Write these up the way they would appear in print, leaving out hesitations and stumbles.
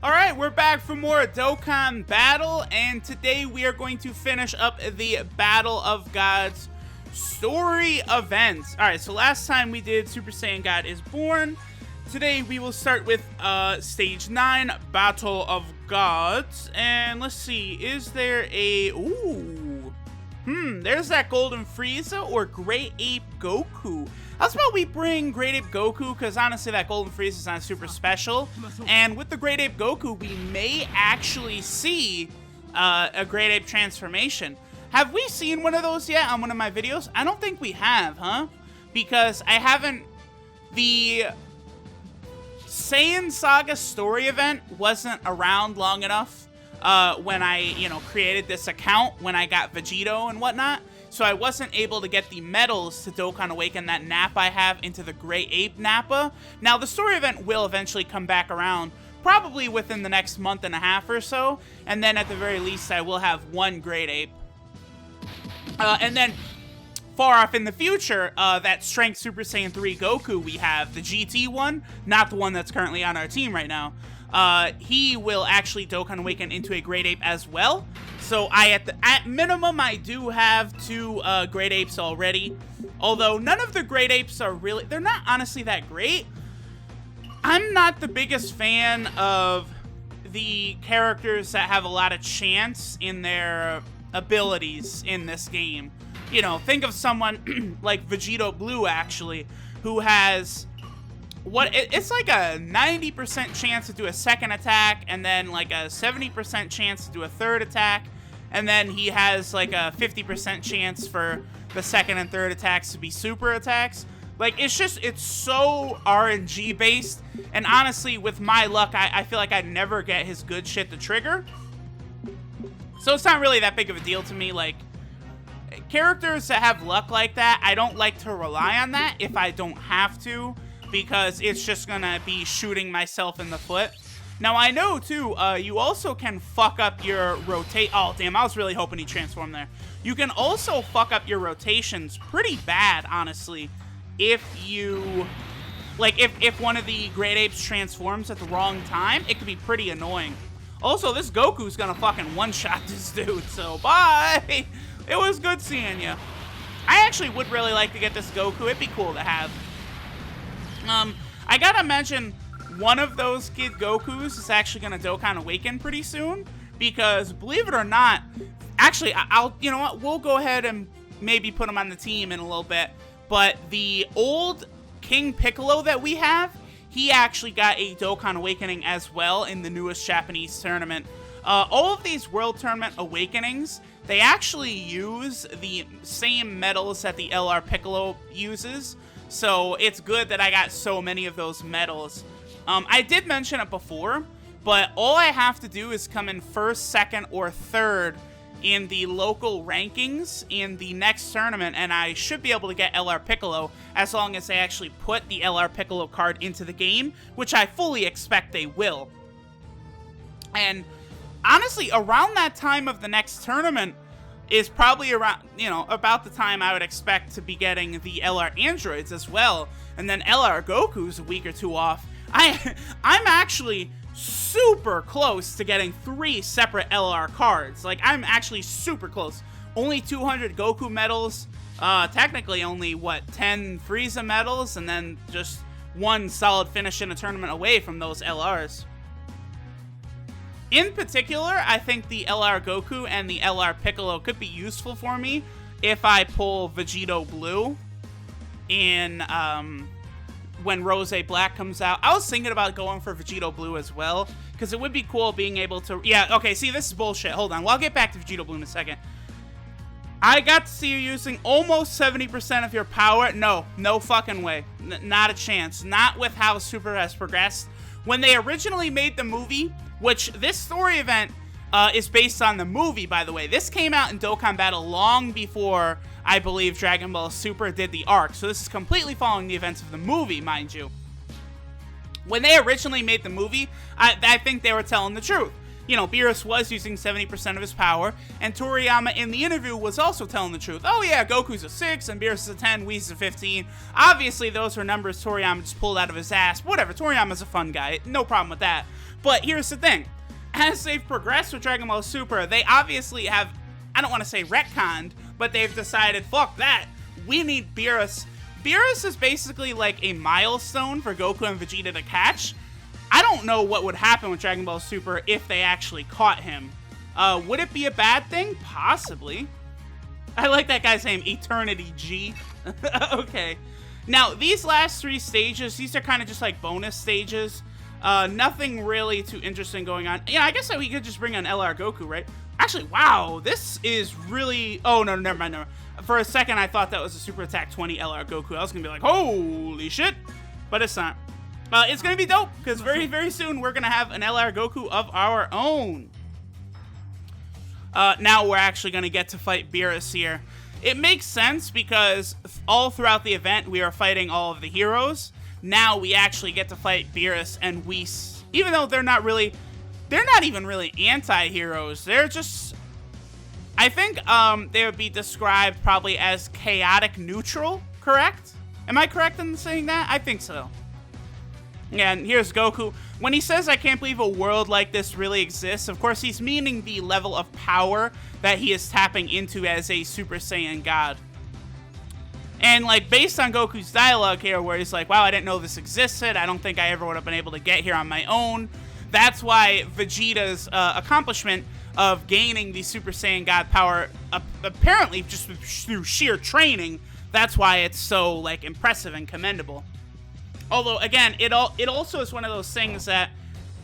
Alright, we're back for more Dokkan Battle, and today we are going to finish up the Battle of Gods story events. Alright, so last time we did Super Saiyan God is Born. Today we will start with Stage 9, Battle of Gods. And let's see, is there a... there's that Golden Frieza or Great Ape Goku. How about we bring Great Ape Goku, because honestly that Golden Frieza is not super special. And with the Great Ape Goku, we may actually see a Great Ape transformation. Have we seen one of those yet on one of my videos? I don't think we have, huh? Because I haven't... The Saiyan Saga story event wasn't around long enough when I, created this account, when I got Vegito and whatnot. So I wasn't able to get the medals to Dokkan Awaken that Nappa I have into the Great Ape Nappa. Now, the story event will eventually come back around, probably within the next month and a half or so. And then at the very least, I will have one Great Ape. And then, far off in the future, that Strength Super Saiyan 3 Goku we have, the GT one, not the one that's currently on our team right now. He will actually Dokkan Awaken into a Great Ape as well. So at minimum, I do have two Great Apes already. Although none of the Great Apes are really, they're not honestly that great. I'm not the biggest fan of the characters that have a lot of chance in their abilities in this game. Think of someone like Vegito Blue, actually, who has... it's like a 90% chance to do a second attack, and then like a 70% chance to do a third attack, and then he has like a 50% chance for the second and third attacks to be super attacks. Like, it's so RNG based, and honestly, with my luck, I feel like I'd never get his good shit to trigger. So it's not really that big of a deal to me. Like, characters that have luck like that, I don't like to rely on that if I don't have to, because it's just gonna be shooting myself in the foot. Now, I know, too, you also can fuck up your rotate... Oh, damn, I was really hoping he transformed there. You can also fuck up your rotations pretty bad, honestly, if you... Like, if one of the Great Apes transforms at the wrong time, it could be pretty annoying. Also, this Goku's gonna fucking one-shot this dude, so bye! It was good seeing you. I actually would really like to get this Goku. It'd be cool to have. I gotta mention, one of those Kid Gokus is actually gonna Dokkan Awaken pretty soon, because believe it or not, actually, you know what, we'll go ahead and maybe put him on the team in a little bit, but the old King Piccolo that we have, he actually got a Dokkan Awakening as well in the newest Japanese tournament. All of these World Tournament Awakenings, they actually use the same medals that the LR Piccolo uses, so it's good that I got so many of those medals. I did mention it before, but all I have to do is come in first, second, or third in the local rankings in the next tournament, and I should be able to get LR Piccolo as long as they actually put the LR Piccolo card into the game, which I fully expect they will. And honestly, around that time of the next tournament is probably around, about the time I would expect to be getting the LR Androids as well. And then LR Goku's a week or two off. I'm actually super close to getting 3 separate LR cards. Like, I'm actually super close. Only 200 Goku medals. Technically only, 10 Frieza medals, and then just 1 solid finish in a tournament away from those LRs. In particular, I think the LR Goku and the LR Piccolo could be useful for me if I pull Vegito Blue in, when Rose Black comes out. I was thinking about going for Vegito Blue as well, because it would be cool being able to... Yeah, okay, see, this is bullshit. Hold on. Well, I'll get back to Vegito Blue in a second. I got to see you using almost 70% of your power. No fucking way. Not a chance. Not with how Super has progressed. When they originally made the movie, which this story event is based on the movie, by the way. This came out in Dokkan Battle long before, I believe, Dragon Ball Super did the arc. So this is completely following the events of the movie, mind you. When they originally made the movie, I think they were telling the truth. Beerus was using 70% of his power, and Toriyama in the interview was also telling the truth. Oh yeah, Goku's a 6, and Beerus is a 10, Whis is a 15. Obviously, those were numbers Toriyama just pulled out of his ass. Whatever, Toriyama's a fun guy. No problem with that. But here's the thing. As they've progressed with Dragon Ball Super, they obviously have, I don't want to say retconned, but they've decided, fuck that. We need Beerus. Beerus is basically like a milestone for Goku and Vegeta to catch. I don't know what would happen with Dragon Ball Super if they actually caught him. Would it be a bad thing? Possibly. I like that guy's name, Eternity G. Okay. Now, these last 3 stages, these are kind of just like bonus stages. Nothing really too interesting going on. Yeah, I guess that we could just bring on LR Goku, right? Actually, wow, this is really... Oh, no, never mind, never mind. For a second, I thought that was a Super Attack 20 LR Goku. I was going to be like, holy shit. But it's not. It's going to be dope, because very, very soon, we're going to have an LR Goku of our own. Now we're actually going to get to fight Beerus here. It makes sense, because all throughout the event, we are fighting all of the heroes. Now we actually get to fight Beerus and Whis. Even though they're not even really anti-heroes. They're just... I think they would be described probably as chaotic neutral, correct? Am I correct in saying that? I think so. And here's Goku. When he says, I can't believe a world like this really exists, of course he's meaning the level of power that he is tapping into as a Super Saiyan God. And, like, based on Goku's dialogue here, where he's like, wow, I didn't know this existed, I don't think I ever would have been able to get here on my own. That's why Vegeta's accomplishment of gaining the Super Saiyan God power, apparently just through sheer training, that's why it's so, like, impressive and commendable. Although, again, it also is one of those things that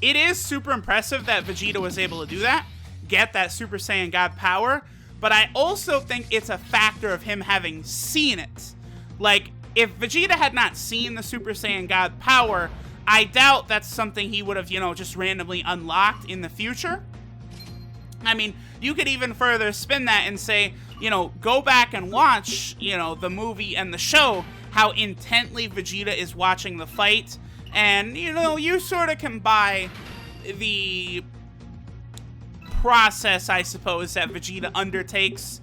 it is super impressive that Vegeta was able to do that, get that Super Saiyan God power, but I also think it's a factor of him having seen it. Like, if Vegeta had not seen the Super Saiyan God power, I doubt that's something he would have, you know, just randomly unlocked in the future. I mean, you could even further spin that and say, you know, go back and watch, you know, the movie and the show, how intently Vegeta is watching the fight, and, you know, you sort of can buy the process, I suppose, that Vegeta undertakes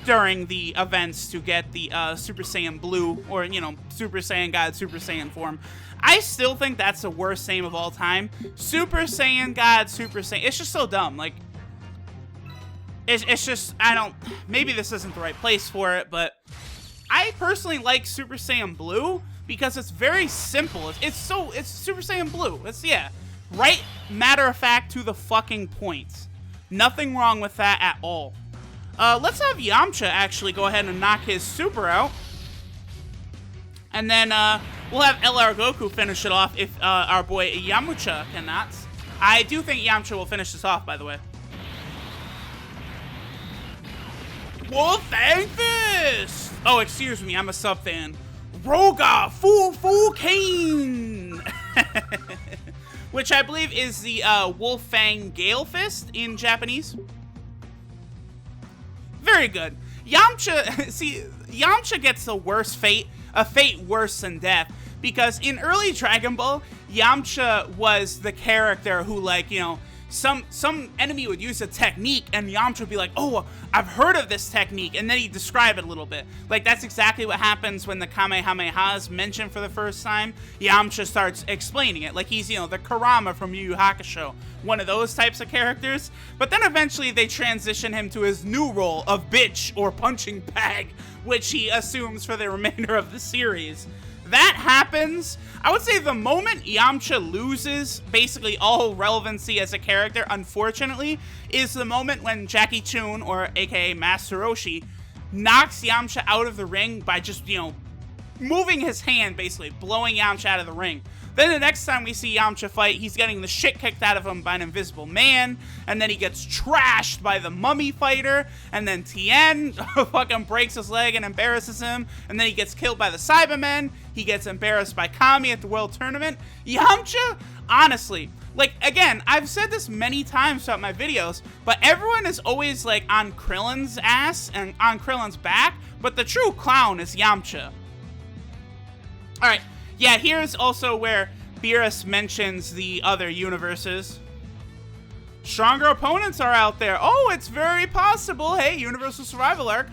during the events to get the Super Saiyan Blue, or, you know, Super Saiyan God, Super Saiyan form. I still think that's the worst name of all time. Super Saiyan God, Super Saiyan. It's just so dumb. Like, it's just, I don't, maybe this isn't the right place for it, but I personally like Super Saiyan Blue because it's very simple. It's Super Saiyan Blue. It's, yeah, right, matter of fact, to the fucking point. Nothing wrong with that at all. Let's have Yamcha actually go ahead and knock his super out. And then we'll have LR Goku finish it off if our boy Yamcha cannot. I do think Yamcha will finish this off, by the way. Wolfang Fist! Oh, excuse me, I'm a sub fan. Roga Fu Kane! Which I believe is the Wolfang Gale Fist in Japanese. Very good. Yamcha, see, Yamcha gets the worst fate, a fate worse than death, because in early Dragon Ball, Yamcha was the character who, like, you know, some enemy would use a technique and Yamcha would be like, oh, I've heard of this technique, and then he'd describe it a little bit. Like, that's exactly what happens when the Kamehameha is mentioned for the first time. Yamcha starts explaining it, like he's, you know, the Kurama from Yu Yu Hakusho, one of those types of characters. But then eventually they transition him to his new role of bitch or punching bag, which he assumes for the remainder of the series. That happens, I would say the moment Yamcha loses basically all relevancy as a character, unfortunately, is the moment when Jackie Chun, or aka Master Roshi, knocks Yamcha out of the ring by just, you know, moving his hand, basically, blowing Yamcha out of the ring. Then the next time we see Yamcha fight, he's getting the shit kicked out of him by an invisible man, and then he gets trashed by the mummy fighter, and then Tien fucking breaks his leg and embarrasses him, and then he gets killed by the Cybermen, he gets embarrassed by Kami at the World Tournament. Yamcha, honestly, like, again, I've said this many times throughout my videos, but everyone is always, like, on Krillin's ass and on Krillin's back, but the true clown is Yamcha. Alright. Yeah, here's also where Beerus mentions the other universes. Stronger opponents are out there. Oh, it's very possible. Hey, Universal Survival Arc.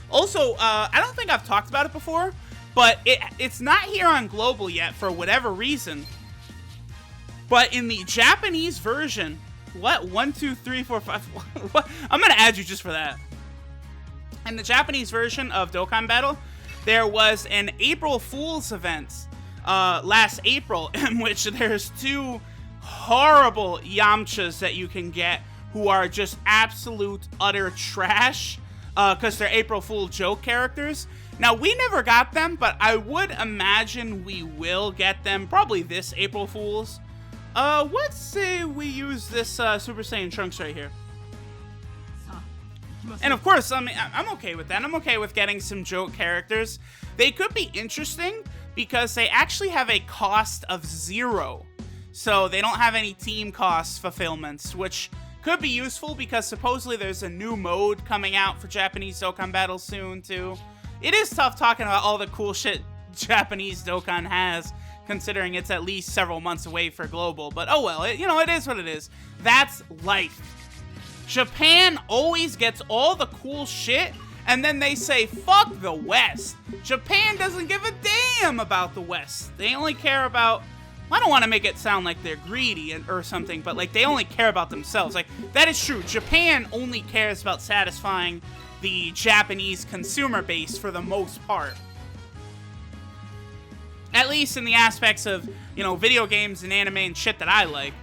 Also, I don't think I've talked about it before, but it's not here on Global yet for whatever reason. But in the Japanese version, what? 1, 2, 3, 4, 5. What? I'm gonna add you just for that. In the Japanese version of Dokkan Battle, there was an April Fool's event last April in which there's 2 horrible Yamchas that you can get who are just absolute utter trash because they're April Fool joke characters. Now, we never got them, but I would imagine we will get them probably this April Fool's. Let's say we use this Super Saiyan Trunks right here. And of course, I mean, I'm okay with that. I'm okay with getting some joke characters. They could be interesting because they actually have a cost of 0. So they don't have any team cost fulfillments, which could be useful because supposedly there's a new mode coming out for Japanese Dokkan Battle soon, too. It is tough talking about all the cool shit Japanese Dokkan has, considering it's at least several months away for global. But oh well, it is what it is. That's life. Japan always gets all the cool shit, and then they say, fuck the West. Japan doesn't give a damn about the West. They only care about... I don't want to make it sound like they're greedy or something, but like they only care about themselves. Like, that is true. Japan only cares about satisfying the Japanese consumer base for the most part. At least in the aspects of, video games and anime and shit that I like.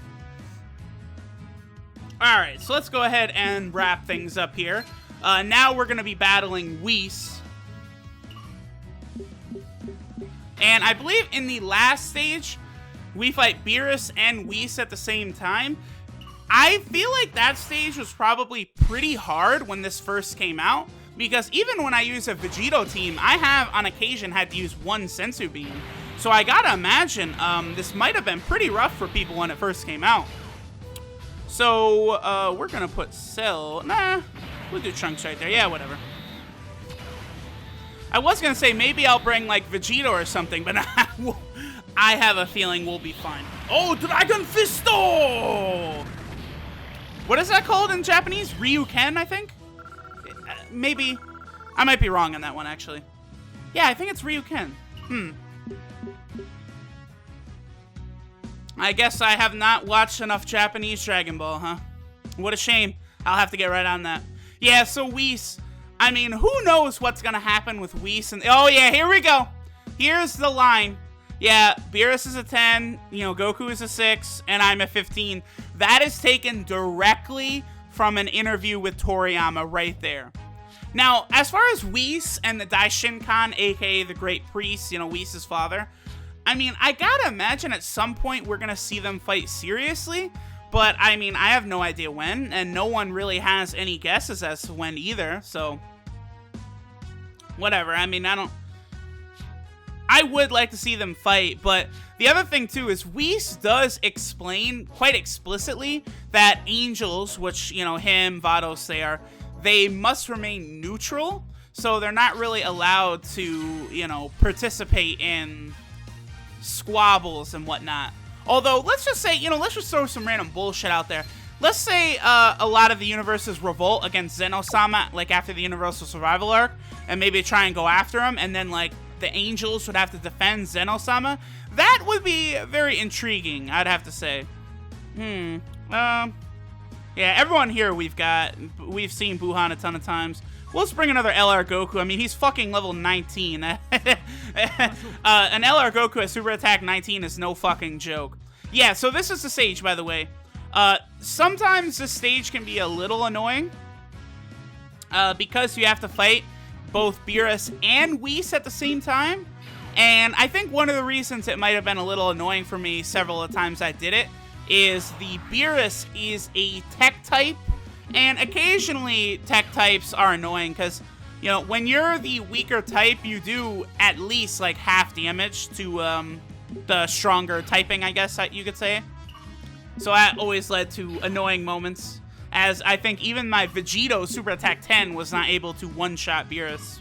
Alright, so let's go ahead and wrap things up here. Now we're going to be battling Whis. And I believe in the last stage, we fight Beerus and Whis at the same time. I feel like that stage was probably pretty hard when this first came out, because even when I use a Vegito team, I have on occasion had to use 1 Sensu Bean. So I gotta imagine this might have been pretty rough for people when it first came out. So we're gonna put Cell. Nah, we'll do Trunks right there. Yeah, whatever. I was gonna say maybe I'll bring like Vegito or something, but I have a feeling we'll be fine. Oh, Dragon Fisto! What is that called in Japanese? Ryuken, I think? Maybe. I might be wrong on that one, actually. Yeah, I think it's Ryuken. I guess I have not watched enough Japanese Dragon Ball, huh? What a shame. I'll have to get right on that. Yeah, so Whis. I mean, who knows what's gonna happen with Whis? Oh yeah, here we go. Here's the line. Yeah, Beerus is a 10, Goku is a 6, and I'm a 15. That is taken directly from an interview with Toriyama right there. Now, as far as Whis and the Daishinkan, aka the Great Priest, Whis' father, I mean, I gotta imagine at some point we're gonna see them fight seriously, but I mean, I have no idea when, and no one really has any guesses as to when either, so whatever. I mean, I would like to see them fight, but the other thing too is Whis does explain quite explicitly that angels, which, him, Vados, they must remain neutral, so they're not really allowed to, participate in squabbles and whatnot. Although, let's just say, let's just throw some random bullshit out there. Let's say a lot of the universes revolt against Zeno-sama, like after the Universal Survival Arc, and maybe try and go after him, and then, like, the angels would have to defend Zeno-sama. That would be very intriguing, I'd have to say. Yeah, everyone here we've seen Buhan a ton of times. Let's bring another LR Goku. I mean, he's fucking level 19. An LR Goku at Super Attack 19 is no fucking joke. Yeah, so this is the stage, by the way. Sometimes this stage can be a little annoying. Because you have to fight both Beerus and Whis at the same time. And I think one of the reasons it might have been a little annoying for me several of the times I did it is the Beerus is a tech type. And occasionally, tech types are annoying because, when you're the weaker type, you do at least, like, half damage to the stronger typing, I guess you could say. So that always led to annoying moments, as I think even my Vegito Super Attack 10 was not able to one-shot Beerus.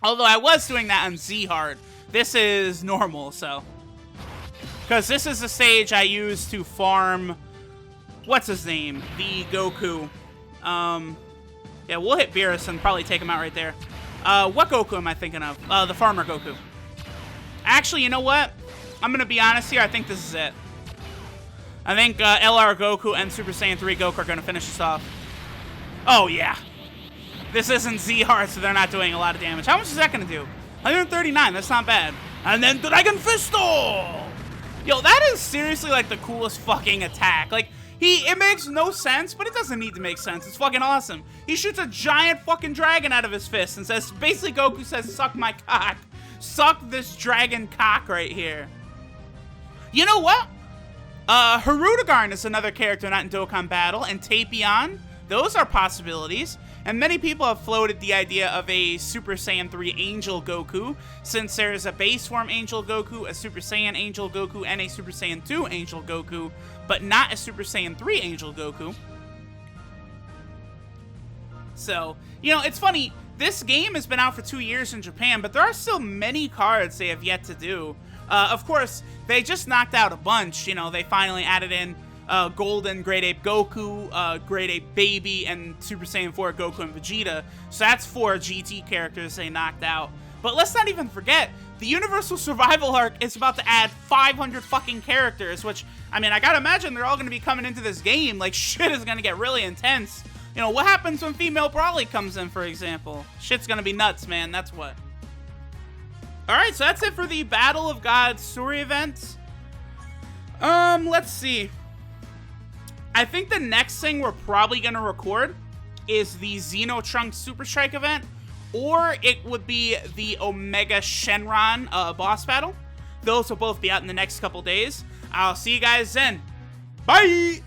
Although I was doing that on Z-Hard. This is normal, so. Because this is the stage I use to farm... What's his name? The Goku. Yeah, we'll hit Beerus and probably take him out right there. What Goku am I thinking of? The Farmer Goku. Actually, you know what? I'm gonna be honest here. I think this is it. I think LR Goku and Super Saiyan 3 Goku are gonna finish this off. Oh yeah. This isn't Z Heart, so they're not doing a lot of damage. How much is that gonna do? 139. That's not bad. And then Dragon Fisto! Yo, that is seriously like the coolest fucking attack. Like, it makes no sense, but it doesn't need to make sense. It's fucking awesome. He shoots a giant fucking dragon out of his fist and says, basically Goku says, suck my cock. Suck this dragon cock right here. You know what? Hirudegarn is another character not in Dokkan Battle, and Tapion. Those are possibilities. And many people have floated the idea of a Super Saiyan 3 Angel Goku, since there's a base form Angel Goku, a Super Saiyan Angel Goku, and a Super Saiyan 2 Angel Goku, but not a Super Saiyan 3 Angel Goku. So, you know, it's funny, this game has been out for 2 years in Japan, but there are still many cards they have yet to do. Of course, they just knocked out a bunch. You know, they finally added in Golden Great Ape Goku, Great Ape Baby, and Super Saiyan 4 Goku and Vegeta. So that's 4 GT characters they knocked out. But let's not even forget, the Universal Survival Arc is about to add 500 fucking characters, which, I mean, I gotta imagine they're all gonna be coming into this game. Like, shit is gonna get really intense. You know, what happens when female Brawly comes in, for example? Shit's gonna be nuts, man, that's what. Alright, so that's it for the Battle of Gods story event. Let's see. I think the next thing we're probably gonna record is the Xeno Trunks Super Strike event, or it would be the Omega Shenron boss battle. Those will both be out in the next couple days. I'll see you guys then. Bye!